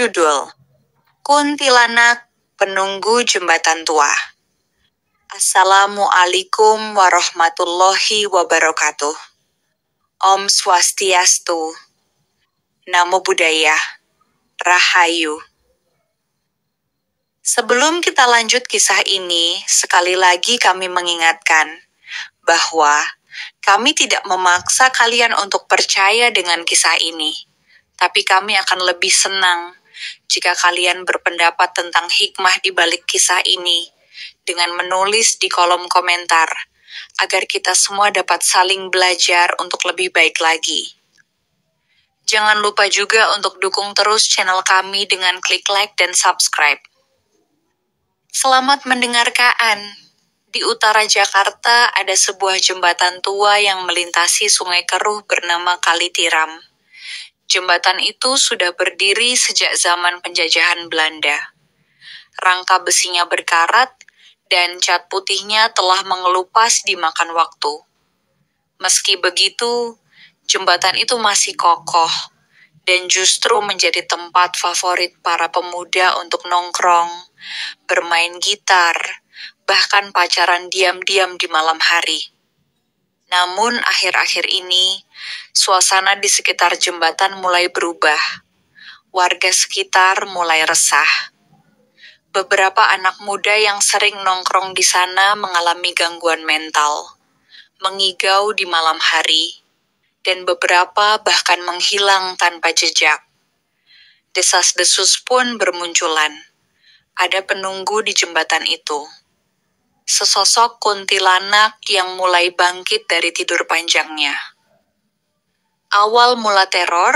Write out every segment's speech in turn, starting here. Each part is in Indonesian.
Judul: Kuntilanak Penunggu Jembatan Tua. Assalamualaikum warahmatullahi wabarakatuh. Om Swastiastu. Namo Buddhaya. Rahayu. Sebelum kita lanjut kisah ini, sekali lagi kami mengingatkan bahwa kami tidak memaksa kalian untuk percaya dengan kisah ini. Tapi kami akan lebih senang jika kalian berpendapat tentang hikmah di balik kisah ini dengan menulis di kolom komentar, agar kita semua dapat saling belajar untuk lebih baik lagi. Jangan lupa juga untuk dukung terus channel kami dengan klik like dan subscribe. Selamat mendengarkan. Di utara Jakarta ada sebuah jembatan tua yang melintasi sungai keruh bernama Kali Tiram. Jembatan itu sudah berdiri sejak zaman penjajahan Belanda. Rangka besinya berkarat dan cat putihnya telah mengelupas dimakan waktu. Meski begitu, jembatan itu masih kokoh dan justru menjadi tempat favorit para pemuda untuk nongkrong, bermain gitar, bahkan pacaran diam-diam di malam hari. Namun akhir-akhir ini, suasana di sekitar jembatan mulai berubah. Warga sekitar mulai resah. Beberapa anak muda yang sering nongkrong di sana mengalami gangguan mental, mengigau di malam hari, dan beberapa bahkan menghilang tanpa jejak. Desas-desus pun bermunculan. Ada penunggu di jembatan itu. Sesosok kuntilanak yang mulai bangkit dari tidur panjangnya. Awal mula teror,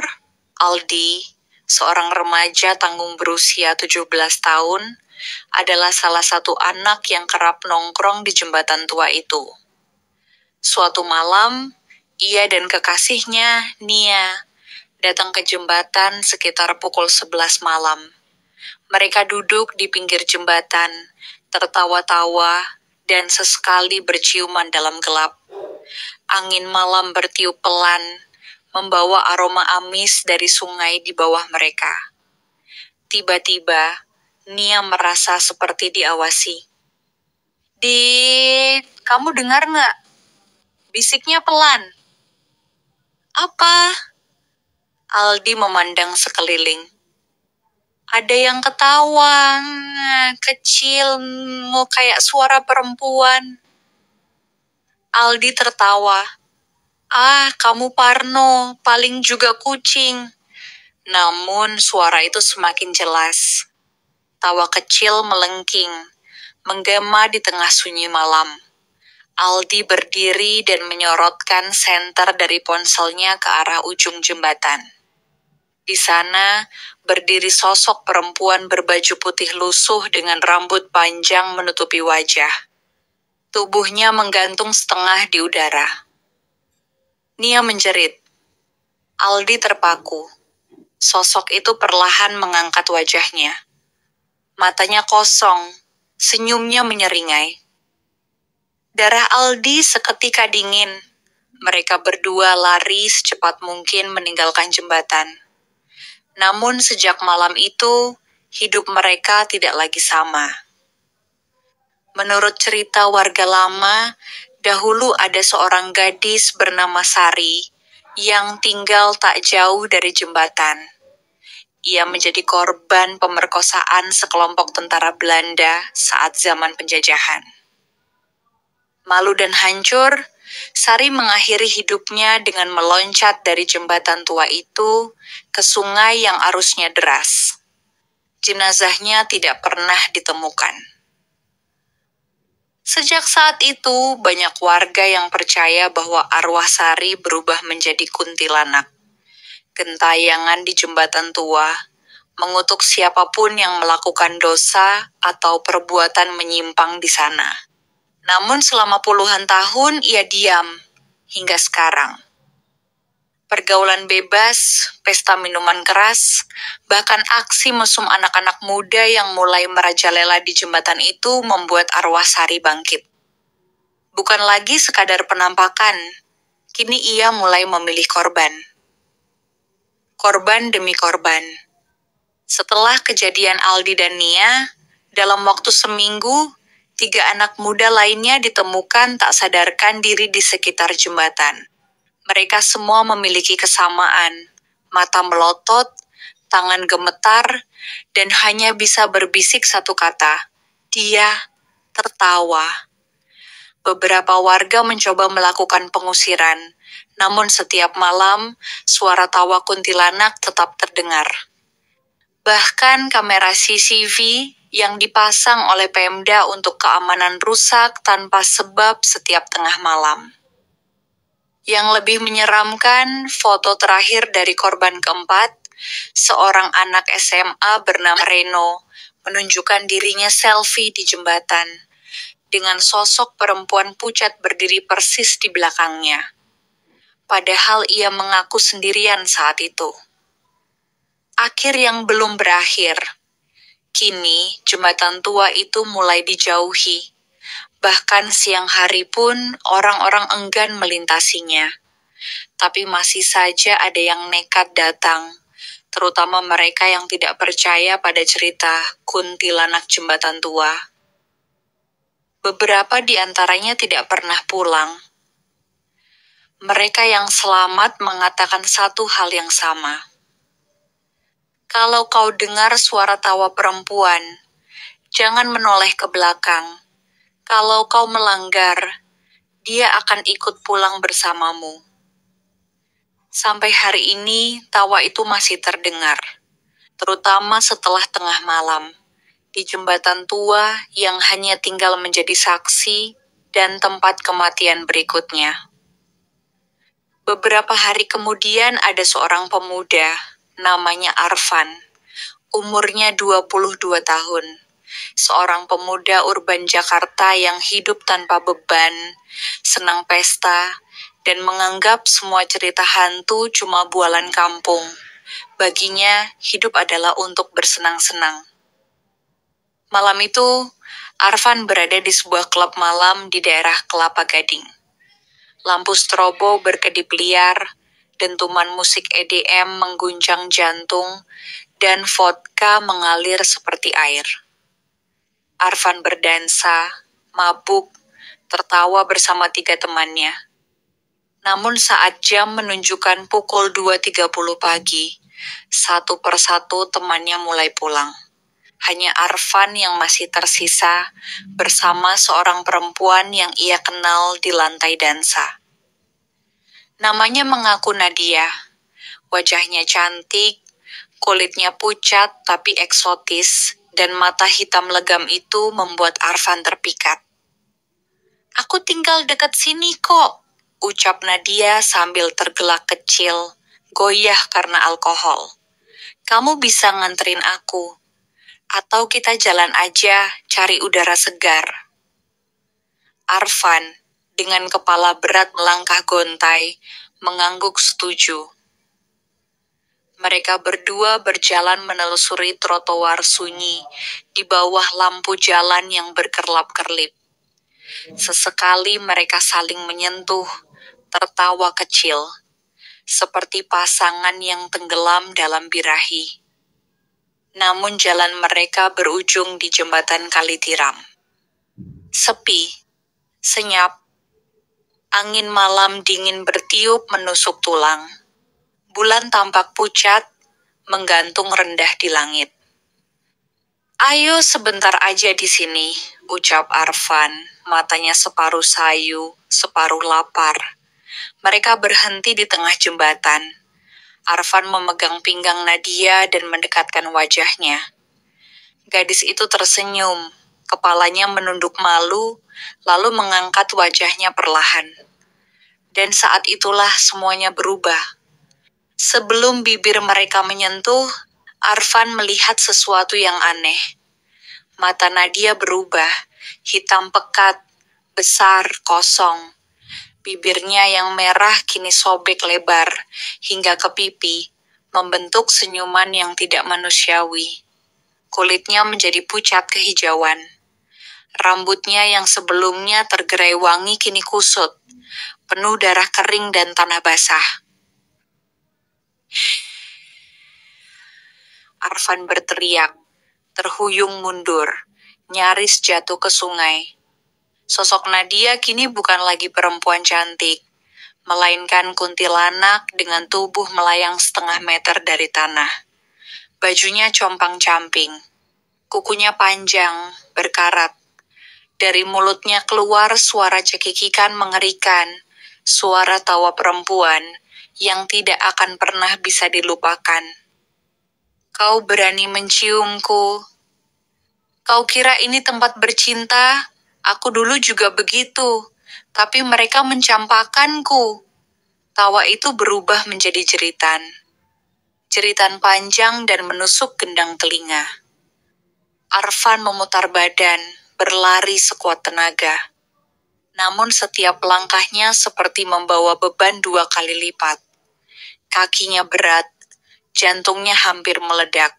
Aldi, seorang remaja tanggung berusia 17 tahun, adalah salah satu anak yang kerap nongkrong di jembatan tua itu. Suatu malam, ia dan kekasihnya, Nia, datang ke jembatan sekitar pukul 11 malam. Mereka duduk di pinggir jembatan, tertawa-tawa, dan sesekali berciuman dalam gelap. Angin malam bertiup pelan, membawa aroma amis dari sungai di bawah mereka. Tiba-tiba, Nia merasa seperti diawasi. "Dit, kamu dengar nggak?" Bisiknya pelan. "Apa?" Aldi memandang sekeliling. Ada yang ketawa, kecil, mau kayak suara perempuan. Aldi tertawa. "Ah, kamu Parno, paling juga kucing." Namun suara itu semakin jelas. Tawa kecil melengking, menggema di tengah sunyi malam. Aldi berdiri dan menyorotkan senter dari ponselnya ke arah ujung jembatan. Di sana, berdiri sosok perempuan berbaju putih lusuh dengan rambut panjang menutupi wajah. Tubuhnya menggantung setengah di udara. Nia menjerit. Aldi terpaku. Sosok itu perlahan mengangkat wajahnya. Matanya kosong, senyumnya menyeringai. Darah Aldi seketika dingin. Mereka berdua lari secepat mungkin meninggalkan jembatan. Namun sejak malam itu, hidup mereka tidak lagi sama. Menurut cerita warga lama, dahulu ada seorang gadis bernama Sari yang tinggal tak jauh dari jembatan. Ia menjadi korban pemerkosaan sekelompok tentara Belanda saat zaman penjajahan. Malu dan hancur, Sari mengakhiri hidupnya dengan meloncat dari jembatan tua itu ke sungai yang arusnya deras. Jenazahnya tidak pernah ditemukan. Sejak saat itu, banyak warga yang percaya bahwa arwah Sari berubah menjadi kuntilanak. Gentayangan di jembatan tua, mengutuk siapapun yang melakukan dosa atau perbuatan menyimpang di sana. Namun selama puluhan tahun ia diam, hingga sekarang. Pergaulan bebas, pesta minuman keras, bahkan aksi mesum anak-anak muda yang mulai merajalela di jembatan itu membuat arwah Sari bangkit. Bukan lagi sekadar penampakan, kini ia mulai memilih korban. Korban demi korban. Setelah kejadian Aldi dan Nia, dalam waktu seminggu, 3 anak muda lainnya ditemukan tak sadarkan diri di sekitar jembatan. Mereka semua memiliki kesamaan, mata melotot, tangan gemetar, dan hanya bisa berbisik satu kata, "Dia tertawa." Beberapa warga mencoba melakukan pengusiran, namun setiap malam, suara tawa kuntilanak tetap terdengar. Bahkan kamera CCTV yang dipasang oleh Pemda untuk keamanan rusak tanpa sebab setiap tengah malam. Yang lebih menyeramkan, foto terakhir dari korban keempat, seorang anak SMA bernama Reno, menunjukkan dirinya selfie di jembatan, dengan sosok perempuan pucat berdiri persis di belakangnya. Padahal ia mengaku sendirian saat itu. Akhir yang belum berakhir. Kini, jembatan tua itu mulai dijauhi. Bahkan siang hari pun orang-orang enggan melintasinya. Tapi masih saja ada yang nekat datang, terutama mereka yang tidak percaya pada cerita kuntilanak jembatan tua. Beberapa di antaranya tidak pernah pulang. Mereka yang selamat mengatakan satu hal yang sama. Kalau kau dengar suara tawa perempuan, jangan menoleh ke belakang. Kalau kau melanggar, dia akan ikut pulang bersamamu. Sampai hari ini, tawa itu masih terdengar, terutama setelah tengah malam, di jembatan tua yang hanya tinggal menjadi saksi dan tempat kematian berikutnya. Beberapa hari kemudian ada seorang pemuda, namanya Arfan, umurnya 22 tahun. Seorang pemuda urban Jakarta yang hidup tanpa beban, senang pesta, dan menganggap semua cerita hantu cuma bualan kampung. Baginya, hidup adalah untuk bersenang-senang. Malam itu, Arfan berada di sebuah klub malam di daerah Kelapa Gading. Lampu strobo berkedip liar, dentuman musik EDM mengguncang jantung, dan vodka mengalir seperti air. Arfan berdansa, mabuk, tertawa bersama 3 temannya. Namun saat jam menunjukkan pukul 2.30 pagi, satu persatu temannya mulai pulang. Hanya Arfan yang masih tersisa bersama seorang perempuan yang ia kenal di lantai dansa. Namanya mengaku Nadia. Wajahnya cantik, kulitnya pucat tapi eksotis, dan mata hitam legam itu membuat Arfan terpikat. "Aku tinggal dekat sini kok," ucap Nadia sambil tergelak kecil, goyah karena alkohol. "Kamu bisa nganterin aku. Atau kita jalan aja, cari udara segar." Arfan, dengan kepala berat melangkah gontai, mengangguk setuju. Mereka berdua berjalan menelusuri trotoar sunyi di bawah lampu jalan yang berkerlap-kerlip. Sesekali mereka saling menyentuh, tertawa kecil, seperti pasangan yang tenggelam dalam birahi. Namun jalan mereka berujung di jembatan kali tiram. Sepi, senyap, angin malam dingin bertiup menusuk tulang. Bulan tampak pucat, menggantung rendah di langit. "Ayo sebentar aja di sini," ucap Arfan, matanya separuh sayu, separuh lapar. Mereka berhenti di tengah jembatan. Arfan memegang pinggang Nadia dan mendekatkan wajahnya. Gadis itu tersenyum, kepalanya menunduk malu, lalu mengangkat wajahnya perlahan. Dan saat itulah semuanya berubah. Sebelum bibir mereka menyentuh, Arfan melihat sesuatu yang aneh. Mata Nadia berubah, hitam pekat, besar, kosong. Bibirnya yang merah kini sobek lebar, hingga ke pipi, membentuk senyuman yang tidak manusiawi. Kulitnya menjadi pucat kehijauan. Rambutnya yang sebelumnya tergerai wangi kini kusut, penuh darah kering dan tanah basah. Arfan berteriak, terhuyung mundur, nyaris jatuh ke sungai. Sosok Nadia kini bukan lagi perempuan cantik, melainkan kuntilanak dengan tubuh melayang setengah meter dari tanah. Bajunya compang-camping, kukunya panjang, berkarat. Dari mulutnya keluar suara cekikikan mengerikan, suara tawa perempuan yang tidak akan pernah bisa dilupakan. Kau berani menciumku. Kau kira ini tempat bercinta? Aku dulu juga begitu, tapi mereka mencampakkanku. Tawa itu berubah menjadi jeritan. Jeritan panjang dan menusuk gendang telinga. Arfan memutar badan, berlari sekuat tenaga. Namun setiap langkahnya seperti membawa beban 2 kali lipat. Kakinya berat, jantungnya hampir meledak.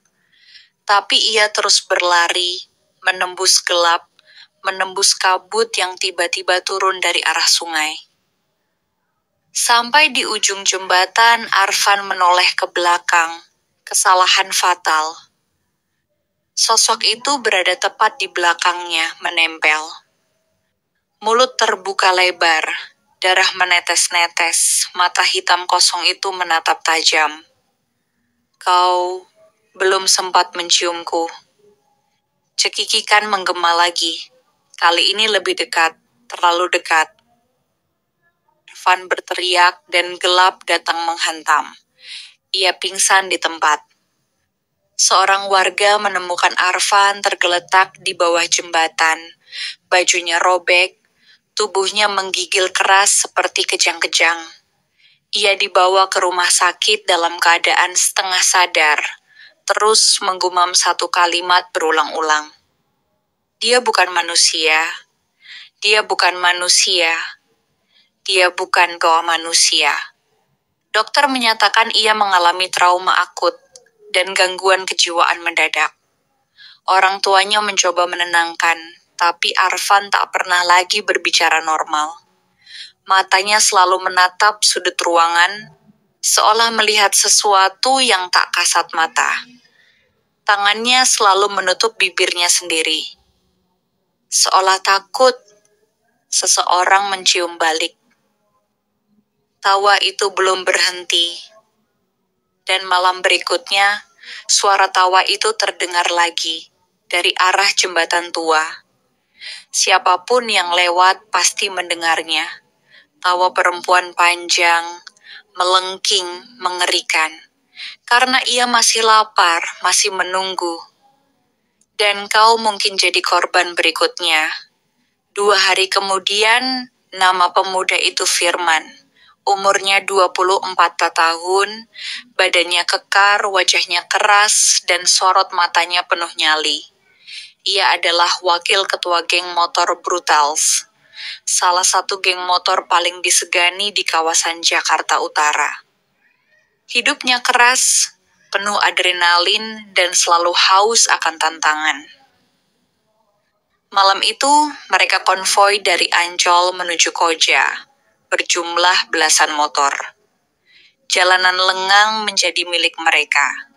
Tapi ia terus berlari, menembus gelap, menembus kabut yang tiba-tiba turun dari arah sungai. Sampai di ujung jembatan, Arfan menoleh ke belakang. Kesalahan fatal. Sosok itu berada tepat di belakangnya, menempel. Mulut terbuka lebar, darah menetes-netes, mata hitam kosong itu menatap tajam. Kau belum sempat menciumku. Cekikikan menggema lagi. Kali ini lebih dekat, terlalu dekat. Arfan berteriak dan gelap datang menghantam. Ia pingsan di tempat. Seorang warga menemukan Arfan tergeletak di bawah jembatan. Bajunya robek, tubuhnya menggigil keras seperti kejang-kejang. Ia dibawa ke rumah sakit dalam keadaan setengah sadar, terus menggumam satu kalimat berulang-ulang. Dia bukan manusia. Dia bukan manusia. Dia bukan kau manusia. Dokter menyatakan ia mengalami trauma akut dan gangguan kejiwaan mendadak. Orang tuanya mencoba menenangkan, tapi Arfan tak pernah lagi berbicara normal. Matanya selalu menatap sudut ruangan, seolah melihat sesuatu yang tak kasat mata. Tangannya selalu menutup bibirnya sendiri. Seolah takut seseorang mencium balik. Tawa itu belum berhenti. Dan malam berikutnya, suara tawa itu terdengar lagi dari arah jembatan tua. Siapapun yang lewat pasti mendengarnya. Tawa perempuan panjang, melengking, mengerikan. Karena ia masih lapar, masih menunggu. Dan kau mungkin jadi korban berikutnya. 2 hari kemudian, nama pemuda itu Firman. Umurnya 24 tahun, badannya kekar, wajahnya keras, dan sorot matanya penuh nyali. Ia adalah wakil ketua geng motor Brutals, salah satu geng motor paling disegani di kawasan Jakarta Utara. Hidupnya keras, penuh adrenalin, dan selalu haus akan tantangan. Malam itu, mereka konvoi dari Ancol menuju Koja, berjumlah belasan motor. Jalanan lengang menjadi milik mereka.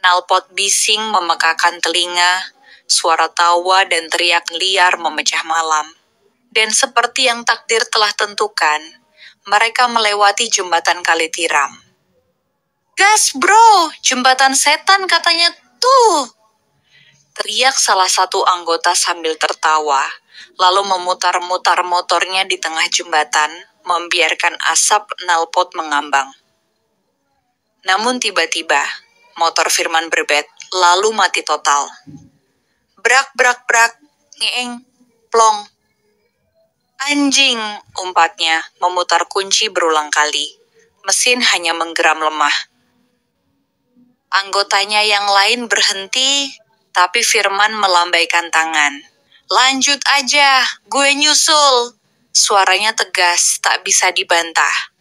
Knalpot bising memekakan telinga, suara tawa dan teriak liar memecah malam. Dan seperti yang takdir telah tentukan, mereka melewati jembatan kali tiram. Gas bro, jembatan setan katanya tuh! Teriak salah satu anggota sambil tertawa, lalu memutar-mutar motornya di tengah jembatan, membiarkan asap knalpot mengambang. Namun tiba-tiba, motor Firman berbet, lalu mati total. Brak, brak, brak, ngeeng, plong. Anjing, umpatnya, memutar kunci berulang kali. Mesin hanya menggeram lemah. Anggotanya yang lain berhenti, tapi Firman melambaikan tangan. Lanjut aja, gue nyusul. Suaranya tegas, tak bisa dibantah.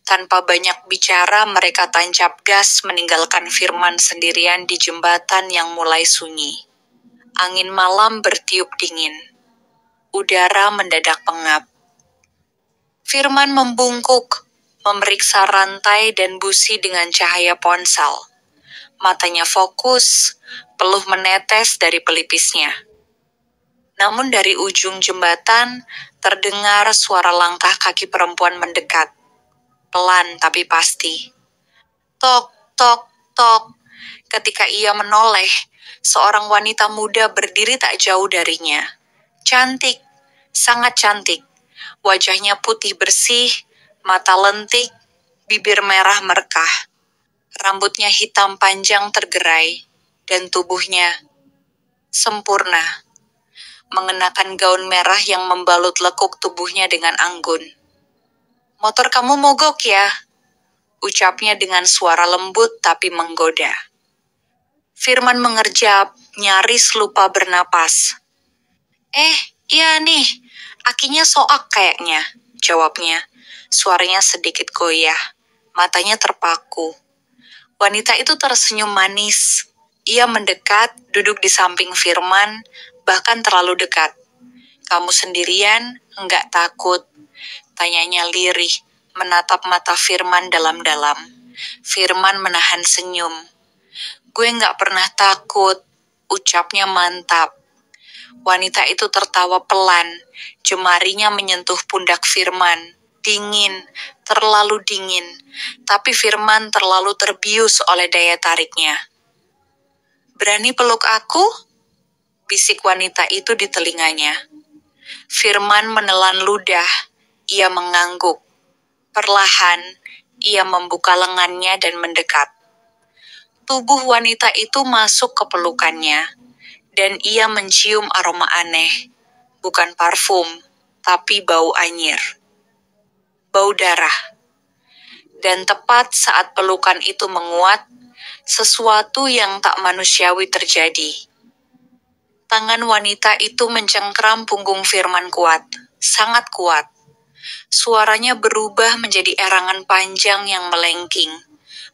Tanpa banyak bicara, mereka tancap gas meninggalkan Firman sendirian di jembatan yang mulai sunyi. Angin malam bertiup dingin. Udara mendadak pengap. Firman membungkuk, memeriksa rantai dan busi dengan cahaya ponsel. Matanya fokus, peluh menetes dari pelipisnya. Namun dari ujung jembatan, terdengar suara langkah kaki perempuan mendekat. Pelan tapi pasti. Tok, tok, tok. Ketika ia menoleh, seorang wanita muda berdiri tak jauh darinya. Cantik, sangat cantik. Wajahnya putih bersih, mata lentik, bibir merah merekah. Rambutnya hitam panjang tergerai, dan tubuhnya sempurna. Mengenakan gaun merah yang membalut lekuk tubuhnya dengan anggun. "Motor kamu mogok ya?" ucapnya dengan suara lembut tapi menggoda. Firman mengerjap, nyaris lupa bernapas. Iya nih, akinya soak kayaknya," jawabnya. Suaranya sedikit goyah, matanya terpaku. Wanita itu tersenyum manis. Ia mendekat, duduk di samping Firman, bahkan terlalu dekat. "Kamu sendirian? Enggak takut?" tanyanya lirih, menatap mata Firman dalam-dalam. Firman menahan senyum. "Gue enggak pernah takut," ucapnya mantap. Wanita itu tertawa pelan, jemarinya menyentuh pundak Firman. Dingin, terlalu dingin, tapi Firman terlalu terbius oleh daya tariknya. "Berani peluk aku?" bisik wanita itu di telinganya. Firman menelan ludah, ia mengangguk. Perlahan, ia membuka lengannya dan mendekat. Tubuh wanita itu masuk ke pelukannya, dan ia mencium aroma aneh. Bukan parfum, tapi bau anyir. Bau darah. Dan tepat saat pelukan itu menguat, sesuatu yang tak manusiawi terjadi. Tangan wanita itu mencengkram punggung Firman kuat, sangat kuat. Suaranya berubah menjadi erangan panjang yang melengking.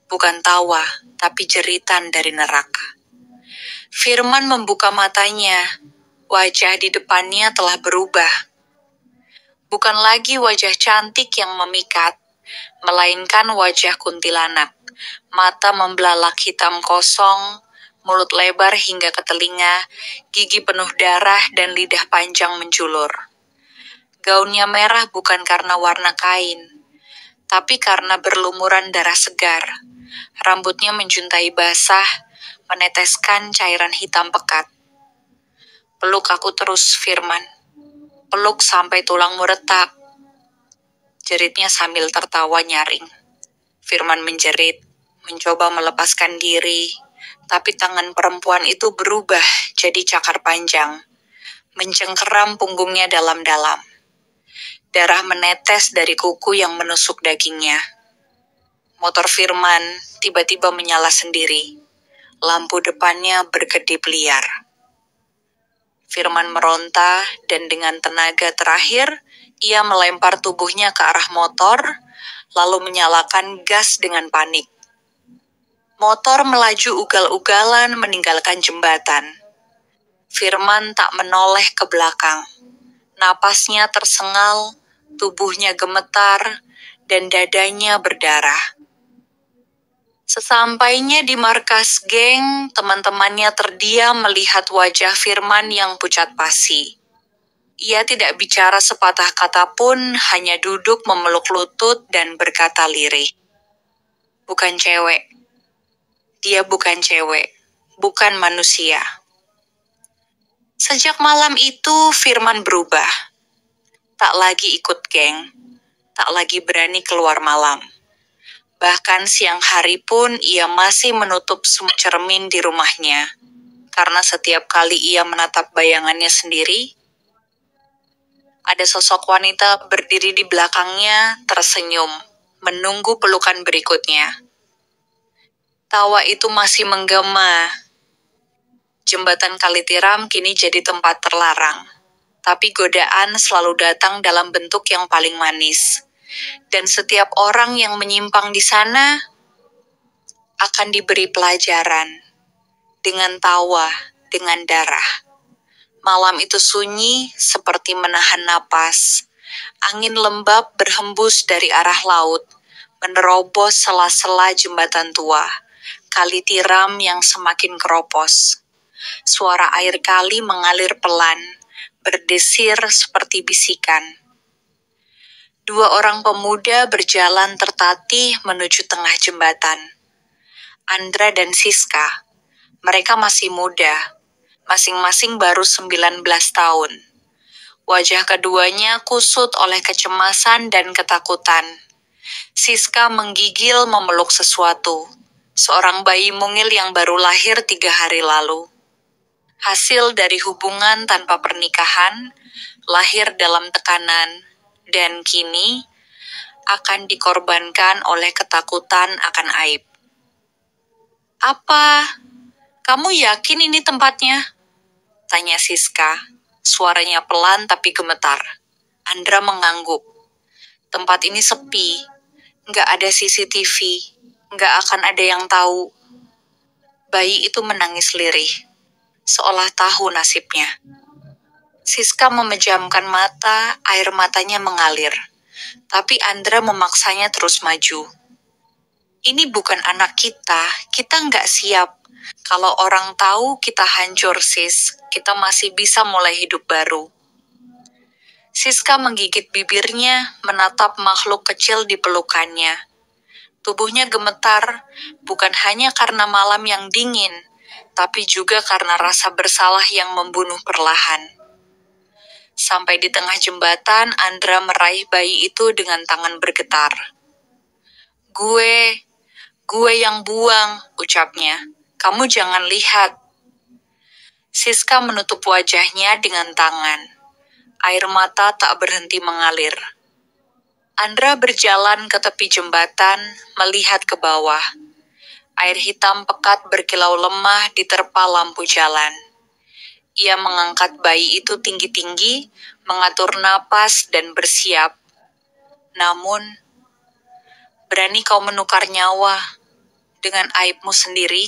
Bukan tawa, tapi jeritan dari neraka. Firman membuka matanya. Wajah di depannya telah berubah. Bukan lagi wajah cantik yang memikat, melainkan wajah kuntilanak. Mata membelalak hitam kosong, mulut lebar hingga ke telinga, gigi penuh darah dan lidah panjang menjulur. Gaunnya merah bukan karena warna kain, tapi karena berlumuran darah segar. Rambutnya menjuntai basah, meneteskan cairan hitam pekat. "Peluk aku terus, Firman. Peluk sampai tulangmu retak," jeritnya sambil tertawa nyaring. Firman menjerit, mencoba melepaskan diri, tapi tangan perempuan itu berubah jadi cakar panjang, mencengkeram punggungnya dalam-dalam. Darah menetes dari kuku yang menusuk dagingnya. Motor Firman tiba-tiba menyala sendiri. Lampu depannya berkedip liar. Firman meronta, dan dengan tenaga terakhir, ia melempar tubuhnya ke arah motor, lalu menyalakan gas dengan panik. Motor melaju ugal-ugalan meninggalkan jembatan. Firman tak menoleh ke belakang. Napasnya tersengal, tubuhnya gemetar, dan dadanya berdarah. Sesampainya di markas geng, teman-temannya terdiam melihat wajah Firman yang pucat pasi. Ia tidak bicara sepatah kata pun, hanya duduk memeluk lutut dan berkata lirih. "Bukan cewek. Dia bukan cewek. Bukan manusia." Sejak malam itu, Firman berubah. Tak lagi ikut geng. Tak lagi berani keluar malam. Bahkan siang hari pun ia masih menutup semua cermin di rumahnya. Karena setiap kali ia menatap bayangannya sendiri, ada sosok wanita berdiri di belakangnya, tersenyum, menunggu pelukan berikutnya. Tawa itu masih menggema. Jembatan kali tiram kini jadi tempat terlarang. Tapi godaan selalu datang dalam bentuk yang paling manis. Dan setiap orang yang menyimpang di sana akan diberi pelajaran. Dengan tawa, dengan darah. Malam itu sunyi seperti menahan napas. Angin lembab berhembus dari arah laut, menerobos sela-sela jembatan tua. kali tiram yang semakin keropos. Suara air kali mengalir pelan, berdesir seperti bisikan. Dua orang pemuda berjalan tertatih menuju tengah jembatan. Andra dan Siska, mereka masih muda, masing-masing baru 19 tahun. Wajah keduanya kusut oleh kecemasan dan ketakutan. Siska menggigil memeluk sesuatu, seorang bayi mungil yang baru lahir 3 hari lalu. Hasil dari hubungan tanpa pernikahan, lahir dalam tekanan, dan kini akan dikorbankan oleh ketakutan akan aib. "Apa? Kamu yakin ini tempatnya?" tanya Siska. Suaranya pelan tapi gemetar. Andra mengangguk. "Tempat ini sepi. Nggak ada CCTV. Nggak akan ada yang tahu." Bayi itu menangis lirih, seolah tahu nasibnya. Siska memejamkan mata, air matanya mengalir. Tapi Andra memaksanya terus maju. "Ini bukan anak kita nggak siap. Kalau orang tahu kita hancur, Sis. Kita masih bisa mulai hidup baru." Siska menggigit bibirnya, menatap makhluk kecil di pelukannya. Tubuhnya gemetar, bukan hanya karena malam yang dingin, tapi juga karena rasa bersalah yang membunuh perlahan. Sampai di tengah jembatan, Andra meraih bayi itu dengan tangan bergetar. Gue yang buang," ucapnya. "Kamu jangan lihat." Siska menutup wajahnya dengan tangan. Air mata tak berhenti mengalir. Andra berjalan ke tepi jembatan, melihat ke bawah. Air hitam pekat berkilau lemah diterpa lampu jalan. Ia mengangkat bayi itu tinggi-tinggi, mengatur napas dan bersiap. Namun, "Berani kau menukar nyawa dengan aibmu sendiri?"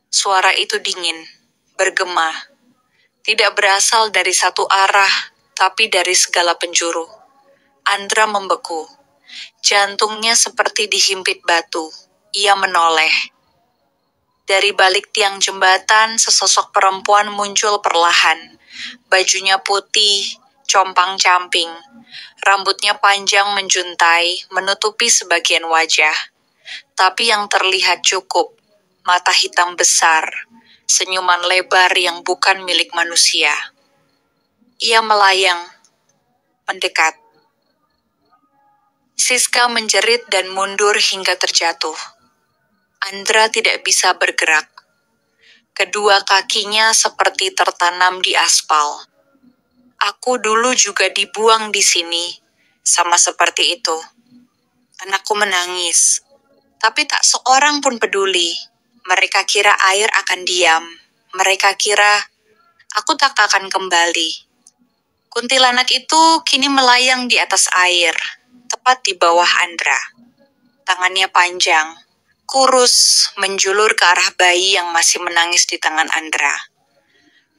Suara itu dingin, bergema. Tidak berasal dari satu arah, tapi dari segala penjuru. Andra membeku. Jantungnya seperti dihimpit batu. Ia menoleh. Dari balik tiang jembatan, sesosok perempuan muncul perlahan. Bajunya putih, compang-camping. Rambutnya panjang menjuntai, menutupi sebagian wajah. Tapi yang terlihat cukup. Mata hitam besar, senyuman lebar yang bukan milik manusia. Ia melayang, mendekat. Siska menjerit dan mundur hingga terjatuh. Andra tidak bisa bergerak. Kedua kakinya seperti tertanam di aspal. "Aku dulu juga dibuang di sini, sama seperti itu." Anakku menangis, tapi tak seorang pun peduli. Mereka kira air akan diam. Mereka kira aku tak akan kembali. Kuntilanak itu kini melayang di atas air, tepat di bawah Andra. Tangannya panjang, kurus, menjulur ke arah bayi yang masih menangis di tangan Andra.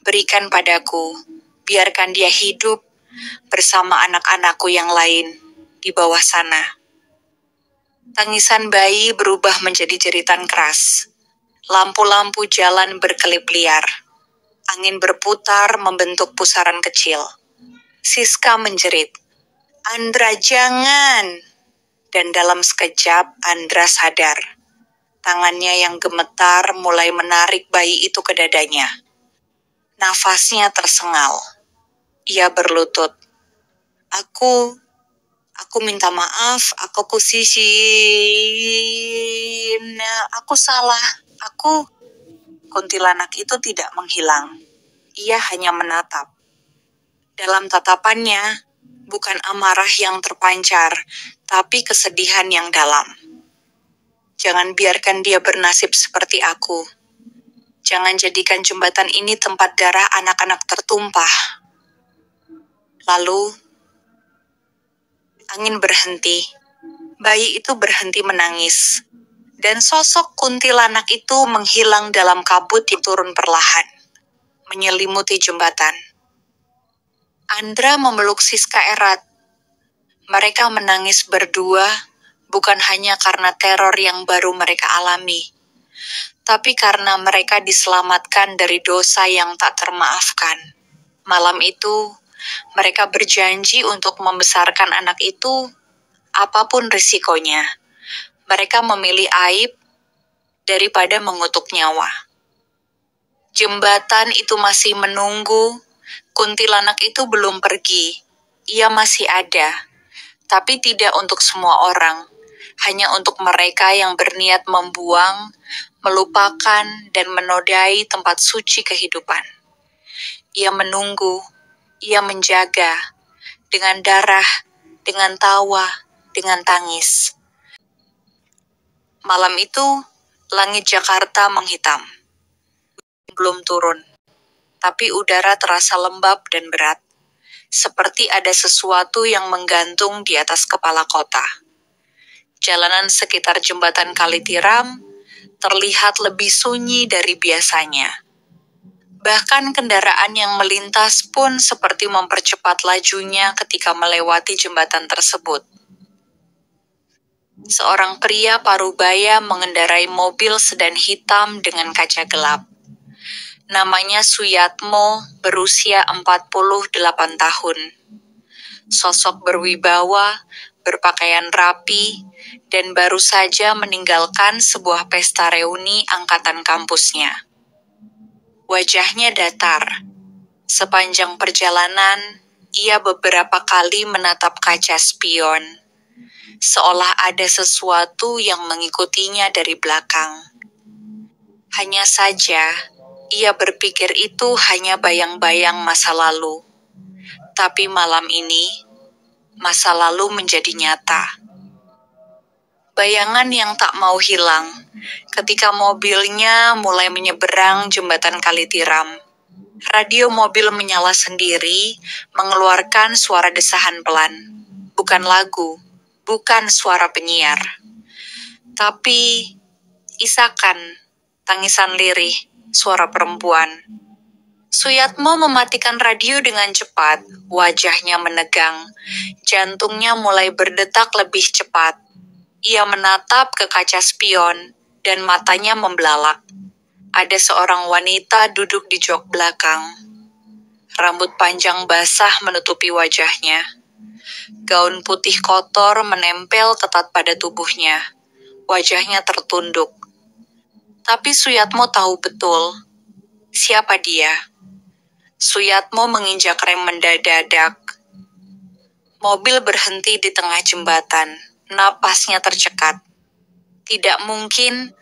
"Berikan padaku, biarkan dia hidup bersama anak-anakku yang lain di bawah sana." Tangisan bayi berubah menjadi jeritan keras. Lampu-lampu jalan berkelip liar. Angin berputar membentuk pusaran kecil. Siska menjerit, "Andra, jangan!" Dan dalam sekejap, Andra sadar. Tangannya yang gemetar mulai menarik bayi itu ke dadanya. Nafasnya tersengal. Ia berlutut. Aku minta maaf, aku aku salah, Kuntilanak itu tidak menghilang. Ia hanya menatap. Dalam tatapannya, bukan amarah yang terpancar, tapi kesedihan yang dalam. "Jangan biarkan dia bernasib seperti aku. Jangan jadikan jembatan ini tempat darah anak-anak tertumpah." Lalu, angin berhenti. Bayi itu berhenti menangis. Dan sosok kuntilanak itu menghilang dalam kabut yang turun perlahan, menyelimuti jembatan. Andra memeluk Siska erat. Mereka menangis berdua, bukan hanya karena teror yang baru mereka alami, tapi karena mereka diselamatkan dari dosa yang tak termaafkan. Malam itu, mereka berjanji untuk membesarkan anak itu apapun risikonya. Mereka memilih aib daripada mengutuk nyawa. Jembatan itu masih menunggu, kuntilanak itu belum pergi. Ia masih ada, tapi tidak untuk semua orang. Hanya untuk mereka yang berniat membuang, melupakan, dan menodai tempat suci kehidupan. Ia menunggu, ia menjaga, dengan darah, dengan tawa, dengan tangis. Malam itu, langit Jakarta menghitam. Belum turun, tapi udara terasa lembab dan berat, seperti ada sesuatu yang menggantung di atas kepala kota. Jalanan sekitar jembatan Kali Tiram terlihat lebih sunyi dari biasanya. Bahkan kendaraan yang melintas pun seperti mempercepat lajunya ketika melewati jembatan tersebut. Seorang pria parubaya mengendarai mobil sedan hitam dengan kaca gelap. Namanya Suyatmo, berusia 48 tahun. Sosok berwibawa, berpakaian rapi, dan baru saja meninggalkan sebuah pesta reuni angkatan kampusnya. Wajahnya datar. Sepanjang perjalanan, ia beberapa kali menatap kaca spion, seolah ada sesuatu yang mengikutinya dari belakang. Hanya saja, ia berpikir itu hanya bayang-bayang masa lalu. Tapi malam ini, masa lalu menjadi nyata. Bayangan yang tak mau hilang ketika mobilnya mulai menyeberang jembatan Kali Tiram. Radio mobil menyala sendiri, mengeluarkan suara desahan pelan. Bukan lagu, bukan suara penyiar. Tapi isakan, tangisan lirih, suara perempuan. Suyatmo mematikan radio dengan cepat, wajahnya menegang, jantungnya mulai berdetak lebih cepat. Ia menatap ke kaca spion, dan matanya membelalak. Ada seorang wanita duduk di jok belakang. Rambut panjang basah menutupi wajahnya. Gaun putih kotor menempel ketat pada tubuhnya. Wajahnya tertunduk. Tapi Suyatmo tahu betul siapa dia. Suyatmo menginjak rem mendadak. Mobil berhenti di tengah jembatan. Napasnya tercekat. Tidak mungkin,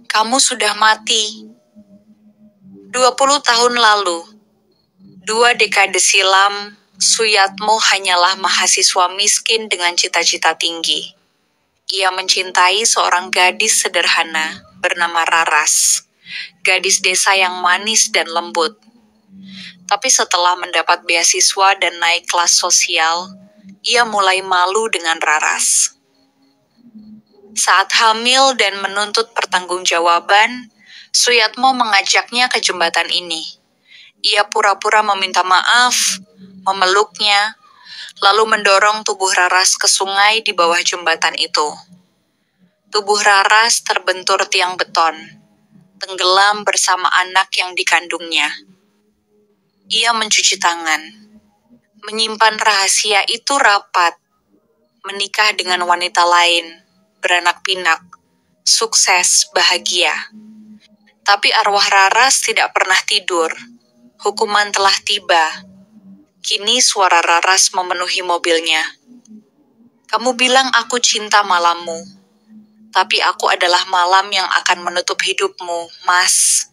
kamu sudah mati. 20 tahun lalu, 2 dekade silam, Suyatmo hanyalah mahasiswa miskin dengan cita-cita tinggi. Ia mencintai seorang gadis sederhana bernama Raras. Gadis desa yang manis dan lembut. Tapi setelah mendapat beasiswa dan naik kelas sosial, ia mulai malu dengan Raras. Saat hamil dan menuntut pertanggungjawaban, Suyatmo mengajaknya ke jembatan ini. Ia pura-pura meminta maaf, memeluknya, lalu mendorong tubuh Raras ke sungai di bawah jembatan itu. Tubuh Raras terbentur tiang beton, tenggelam bersama anak yang dikandungnya. Ia mencuci tangan, menyimpan rahasia itu rapat, menikah dengan wanita lain, beranak pinak, sukses, bahagia. Tapi arwah Raras tidak pernah tidur. Hukuman telah tiba. Kini suara Raras memenuhi mobilnya. Kamu bilang aku cinta malammu, tapi aku adalah malam yang akan menutup hidupmu, Mas.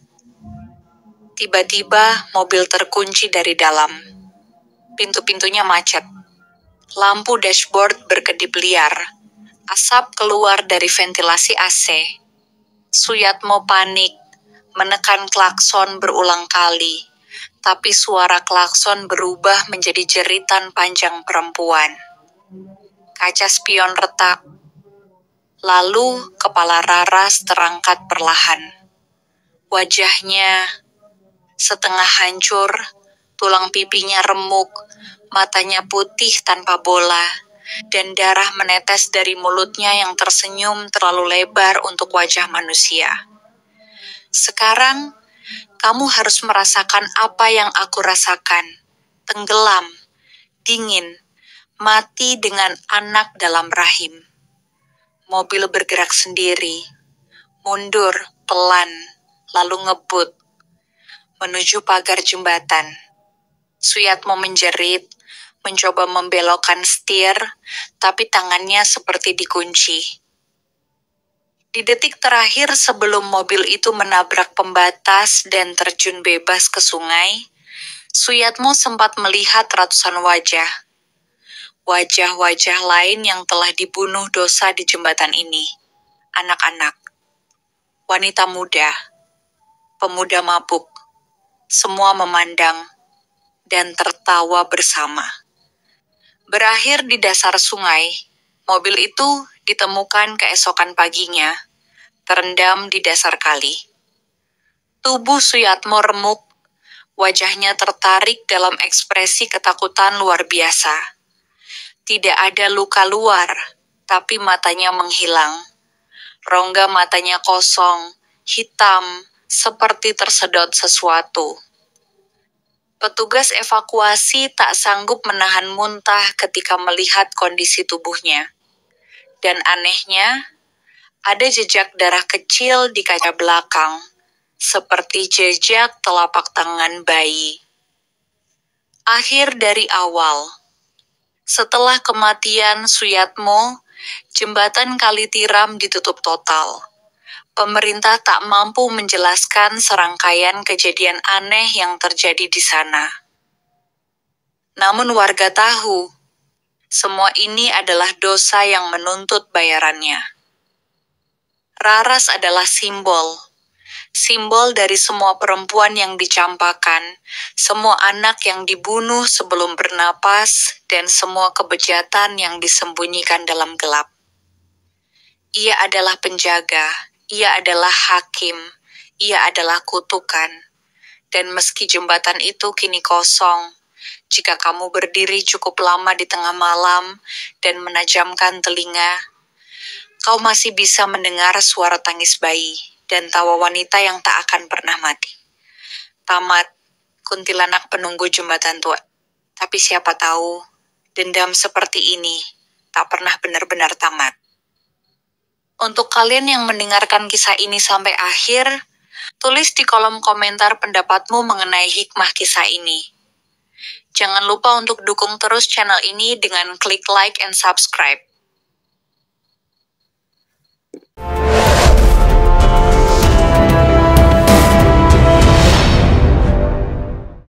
Tiba-tiba mobil terkunci dari dalam. Pintu-pintunya macet. Lampu dashboard berkedip liar. Asap keluar dari ventilasi AC. Suyatmo panik, menekan klakson berulang kali. Tapi suara klakson berubah menjadi jeritan panjang perempuan. Kaca spion retak. Lalu kepala Raras terangkat perlahan. Wajahnya setengah hancur, tulang pipinya remuk, matanya putih tanpa bola, dan darah menetes dari mulutnya yang tersenyum terlalu lebar untuk wajah manusia. Sekarang, kamu harus merasakan apa yang aku rasakan. Tenggelam, dingin, mati dengan anak dalam rahim. Mobil bergerak sendiri, mundur, pelan, lalu ngebut, menuju pagar jembatan. Suyatmo menjerit, mencoba membelokkan setir, tapi tangannya seperti dikunci. Di detik terakhir sebelum mobil itu menabrak pembatas dan terjun bebas ke sungai, Suyatmo sempat melihat ratusan wajah. Wajah-wajah lain yang telah dibunuh dosa di jembatan ini. Anak-anak, wanita muda, pemuda mabuk, semua memandang dan tertawa bersama. Berakhir di dasar sungai, mobil itu ditemukan keesokan paginya, terendam di dasar kali. Tubuh Suyatmo remuk, wajahnya tertarik dalam ekspresi ketakutan luar biasa. Tidak ada luka luar, tapi matanya menghilang. Rongga matanya kosong, hitam, seperti tersedot sesuatu. Petugas evakuasi tak sanggup menahan muntah ketika melihat kondisi tubuhnya. Dan anehnya, ada jejak darah kecil di kaca belakang, seperti jejak telapak tangan bayi. Akhir dari awal. Setelah kematian Suyatmo, jembatan Kali Tiram ditutup total. Pemerintah tak mampu menjelaskan serangkaian kejadian aneh yang terjadi di sana. Namun warga tahu, semua ini adalah dosa yang menuntut bayarannya. Raras adalah simbol dari semua perempuan yang dicampakan, semua anak yang dibunuh sebelum bernapas, dan semua kebejatan yang disembunyikan dalam gelap. Ia adalah penjaga, ia adalah hakim, ia adalah kutukan. Dan meski jembatan itu kini kosong, jika kamu berdiri cukup lama di tengah malam dan menajamkan telinga, kau masih bisa mendengar suara tangis bayi dan tawa wanita yang tak akan pernah mati. Tamat, kuntilanak penunggu jembatan tua. Tapi siapa tahu, dendam seperti ini tak pernah benar-benar tamat. Untuk kalian yang mendengarkan kisah ini sampai akhir, tulis di kolom komentar pendapatmu mengenai hikmah kisah ini. Jangan lupa untuk dukung terus channel ini dengan klik like and subscribe.